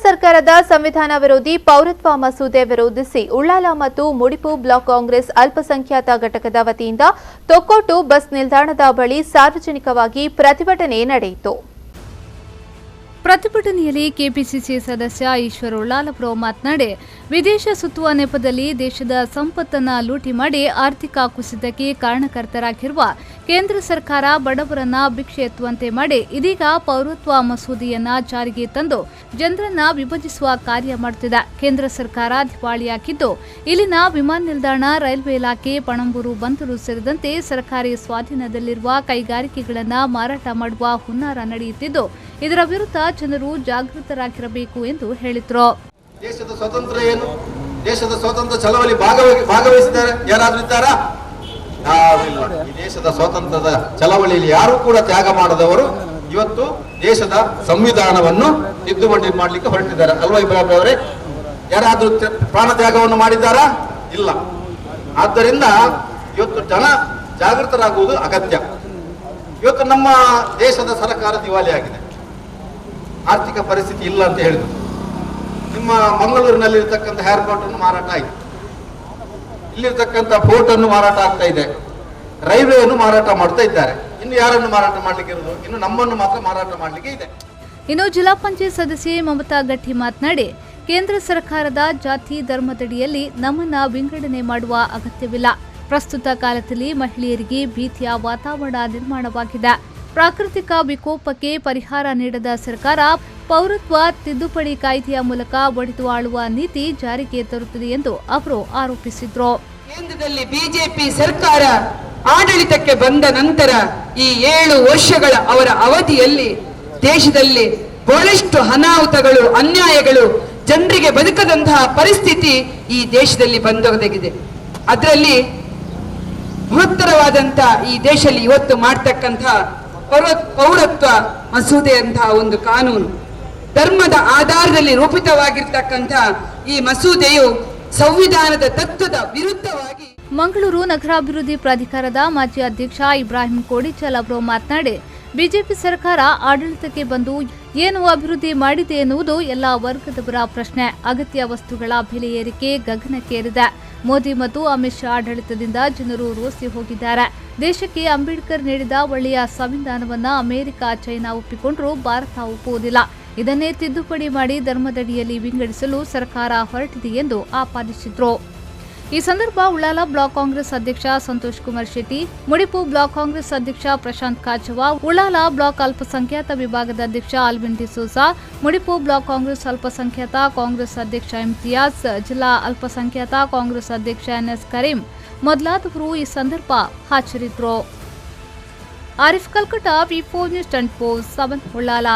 ಸರ್ಕಾರದ ಸಂವಿಧಾನ ವಿರೋಧಿ ಪೌರತ್ವ ಮಸೂದೆ ವಿರೋಧಿಸಿ ಉಳ್ಳಾಲ ಮತ್ತು ಮುಡಿಪು ಬ್ಲಾಕ್ ಕಾಂಗ್ರೆಸ್ ಅಲ್ಪಸಂಖ್ಯಾತ ಘಟಕದ ವತಿಯಿಂದ ತೊಕ್ಕೋಟು ಬಸ್ ನಿಲ್ದಾಣದ ಬಳಿ ಸಾರ್ವಜನಿಕವಾಗಿ ಪ್ರತಿಭಟನೆ ನಡೆಯಿತು. ಪ್ರತಿಭಟನೆಯಲ್ಲಿ ಕೆಪಿಸಿಸಿ ಸದಸ್ಯ ಈಶ್ವರ್ ಉಳ್ಳಾಲಪುರ ಮಾತನಾಡಿ, ವಿದೇಶ ಸುತ್ತುವ ನೆಪದಲ್ಲಿ ದೇಶದ ಸಂಪತ್ತನ್ನು ಲೂಟಿ ಮಾಡಿ ಆರ್ಥಿಕ ಕುಸಿತಕ್ಕೆ ಕಾರಣಕರ್ತರಾಗಿರುವ ಕೇಂದ್ರ ಸರ್ಕಾರ ಬಡವರನ್ನ ಭಿಕ್ಷೆ ಎತ್ತುವಂತೆ ಮಾಡಿ ಇದೀಗ ಪೌರತ್ವ ಮಸೂದೆಯನ್ನ ಜಾರಿಗೆ ತಂದು ಜನರನ್ನ ವಿಭಜಿಸುವ ಕಾರ್ಯ ಮಾಡುತ್ತಿದೆ. ಕೇಂದ್ರ ಸರ್ಕಾರ ದಿವಾಳಿಯಾಗಿದ್ದು ಇಲ್ಲಿನ ವಿಮಾನ ನಿಲ್ದಾಣ, ರೈಲ್ವೆ ಇಲಾಖೆ, ಪಣಂಬೂರು ಬಂದರು ಸೇರಿದಂತೆ ಸರ್ಕಾರಿ ಸ್ವಾಧೀನದಲ್ಲಿರುವ ಕೈಗಾರಿಕೆಗಳನ್ನು ಮಾರಾಟ ಮಾಡುವ ಹುನ್ನಾರ ನಡೆಯುತ್ತಿದ್ದು ಇದರ ವಿರುದ್ಧ ಜನರು ಜಾಗೃತರಾಗಿರಬೇಕು ಎಂದು ಹೇಳಿದರು. ದೇಶದ ಸ್ವಾತಂತ್ರ್ಯ ಏನು? ದೇಶದ ಸ್ವಾತಂತ್ರ್ಯ ಚಳವಳಿ ಭಾಗವಹಿಸಿದ್ದಾರೆ ಯಾರಾದ್ರೂ ಇದ್ದಾರಾ? ಯಾರಿಲ್ಲ. ಈ ದೇಶದ ಸ್ವಾತಂತ್ರ್ಯದ ಚಳವಳಿಯಲ್ಲಿ ಯಾರು ಕೂಡ ತ್ಯಾಗ ಮಾಡದವರು ಇವತ್ತು ದೇಶದ ಸಂವಿಧಾನವನ್ನು ತಿದ್ದುಪಡಿ ಮಾಡಲಿಕ್ಕೆ ಹೊರಟಿದ್ದಾರೆ ಅಲ್ವಾ ಇಬ್ರಾಹಿಂ ಅವರೇ? ಯಾರಾದ್ರೂ ಪ್ರಾಣ ತ್ಯಾಗವನ್ನು ಮಾಡಿದ್ದಾರಾ? ಇಲ್ಲ. ಆದ್ದರಿಂದ ಇವತ್ತು ಜನ ಜಾಗೃತರಾಗುವುದು ಅಗತ್ಯ. ಇವತ್ತು ನಮ್ಮ ದೇಶದ ಸರ್ಕಾರ ದಿವಾಳಿಯಾಗಿದೆ, ಆರ್ಥಿಕ ಪರಿಸ್ಥಿತಿ ಇಲ್ಲ ಅಂತ ಹೇಳಿದ್ರು. ನಿಮ್ಮ ಮಂಗಳೂರಿನಲ್ಲಿ ಇರತಕ್ಕಂಥ ಏರ್ಪೋರ್ಟ್ ಅನ್ನು ಮಾರಾಟ ಆಯಿತು, ಇಲ್ಲಿರ್ತಕ್ಕಂಥ ಪೋರ್ಟ್ ಅನ್ನು ಮಾರಾಟ ಆಗ್ತಾ ಇದೆ, ರೈಲ್ವೆಯನ್ನು ಮಾರಾಟ ಮಾಡ್ತಾ ಇದ್ದಾರೆ. ಇನ್ನು ಯಾರನ್ನು ಮಾರಾಟ ಮಾಡ್ಲಿಕ್ಕೆ ಇರೋದು? ಇನ್ನು ನಮ್ಮನ್ನು ಮಾತ್ರ ಮಾರಾಟ ಮಾಡ್ಲಿಕ್ಕೆ ಇದೆ. ಇನ್ನು ಜಿಲ್ಲಾ ಪಂಚಾಯತ್ ಸದಸ್ಯೆ ಮಮತಾ ಗಟ್ಟಿ ಮಾತನಾಡಿ, ಕೇಂದ್ರ ಸರ್ಕಾರದ ಜಾತಿ ಧರ್ಮದಡಿಯಲ್ಲಿ ನಮ್ಮನ್ನ ವಿಂಗಡಣೆ ಮಾಡುವ ಅಗತ್ಯವಿಲ್ಲ. ಪ್ರಸ್ತುತ ಕಾಲದಲ್ಲಿ ಮಹಿಳೆಯರಿಗೆ ಭೀತಿಯ ವಾತಾವರಣ ನಿರ್ಮಾಣವಾಗಿದೆ. ಪ್ರಾಕೃತಿಕ ವಿಕೋಪಕ್ಕೆ ಪರಿಹಾರ ನೀಡದ ಸರ್ಕಾರ ಪೌರತ್ವ ತಿದ್ದುಪಡಿ ಕಾಯ್ದೆಯ ಮೂಲಕ ಒಡೆದು ಆಳುವ ನೀತಿ ಜಾರಿಗೆ ತರುತ್ತದೆ ಎಂದು ಅವರು ಆರೋಪಿಸಿದರು. ಕೇಂದ್ರದಲ್ಲಿ ಬಿಜೆಪಿ ಸರ್ಕಾರ ಆಡಳಿತಕ್ಕೆ ಬಂದ ನಂತರ ಈ 7 ವರ್ಷಗಳ ಅವರ ಅವಧಿಯಲ್ಲಿ ದೇಶದಲ್ಲಿ ಬಹಳಷ್ಟು ಅನಾಹುತಗಳು, ಅನ್ಯಾಯಗಳು, ಜನರಿಗೆ ಬದುಕದಂತಹ ಪರಿಸ್ಥಿತಿ ಈ ದೇಶದಲ್ಲಿ ಬಂದೊದಗಿದೆ. ಅದರಲ್ಲಿ ಮಹತ್ತರವಾದಂತಹ ಈ ದೇಶದಲ್ಲಿ ಇವತ್ತು ಮಾಡ್ತಕ್ಕಂಥ ಪೌರತ್ವ ಮಸೂದೆ ಅಂತಹ ಒಂದು ಕಾನೂನು, ಧರ್ಮದ ಆಧಾರದಲ್ಲಿ ರೂಪಿತವಾಗಿರ್ತಕ್ಕಂಥ ಈ ಮಸೂದೆಯು ಸಂವಿಧಾನದ ತತ್ವದ ವಿರುದ್ಧವಾಗಿ. ಮಂಗಳೂರು ನಗರಾಭಿವೃದ್ಧಿ ಪ್ರಾಧಿಕಾರದ ಮಾಜಿ ಅಧ್ಯಕ್ಷ ಇಬ್ರಾಹಿಂ ಕೋಡಿಚಲ್ ಅವರು ಮಾತನಾಡಿ, ಬಿಜೆಪಿ ಸರ್ಕಾರ ಆಡಳಿತಕ್ಕೆ ಬಂದು ಏನು ಅಭಿವೃದ್ಧಿ ಮಾಡಿದೆ ಎನ್ನುವುದು ಎಲ್ಲ ವರ್ಗದವರ ಪ್ರಶ್ನೆ. ಅಗತ್ಯ ವಸ್ತುಗಳ ಬೆಲೆ ಏರಿಕೆ ಗಗನಕ್ಕೇರಿದೆ. ಮೋದಿ ಮತ್ತು ಅಮಿತ್ ಶಾ ಆಡಳಿತದಿಂದ ಜನರು ರೋಸಿ ಹೋಗಿದ್ದಾರೆ. ದೇಶಕ್ಕೆ ಅಂಬೇಡ್ಕರ್ ನೀಡಿದ ಒಳ್ಳೆಯ ಸಂವಿಧಾನವನ್ನ ಅಮೆರಿಕ, ಚೈನಾ ಒಪ್ಪಿಕೊಂಡ್ರೂ ಭಾರತ ಒಪ್ಪುವುದಿಲ್ಲ. ಇದನ್ನೇ ತಿದ್ದುಪಡಿ ಮಾಡಿ ಧರ್ಮದಡಿಯಲ್ಲಿ ವಿಂಗಡಿಸಲು ಸರ್ಕಾರ ಹೊರಟಿದೆ ಎಂದು ಆಪಾದಿಸಿದರು. ಈ ಸಂದರ್ಭ ಉಳ್ಳಾಲ ಬ್ಲಾಕ್ ಕಾಂಗ್ರೆಸ್ ಅಧ್ಯಕ್ಷ ಸಂತೋಷ್ ಕುಮಾರ್ ಶೆಟ್ಟಿ, ಮುಡಿಪು ಬ್ಲಾಕ್ ಕಾಂಗ್ರೆಸ್ ಅಧ್ಯಕ್ಷ ಪ್ರಶಾಂತ್ ಕಾಚವ, ಉಳ್ಳಾಲ ಬ್ಲಾಕ್ ಅಲ್ಪಸಂಖ್ಯಾತ ವಿಭಾಗದ ಅಧ್ಯಕ್ಷ ಅಲ್ವಿನ್ ಡಿಸೋಜಾ, ಮುಡಿಪು ಬ್ಲಾಕ್ ಕಾಂಗ್ರೆಸ್ ಅಲ್ಪಸಂಖ್ಯಾತ ಕಾಂಗ್ರೆಸ್ ಅಧ್ಯಕ್ಷ ಇಮ್ತಿಯಾಜ್, ಜಿಲ್ಲಾ ಅಲ್ಪಸಂಖ್ಯಾತ ಕಾಂಗ್ರೆಸ್ ಅಧ್ಯಕ್ಷ ಎನ್ಎಸ್ ಕರೀಂ ಮೊದಲಾದವರು ಈ ಸಂದರ್ಭ ಹಾಜರಿದ್ದರು. ಆರಿಫ್ ಕಲ್ಕಟ, ವಿ4 ನ್ಯೂಸ್ 24/7 ಉಳ್ಳಾಲ.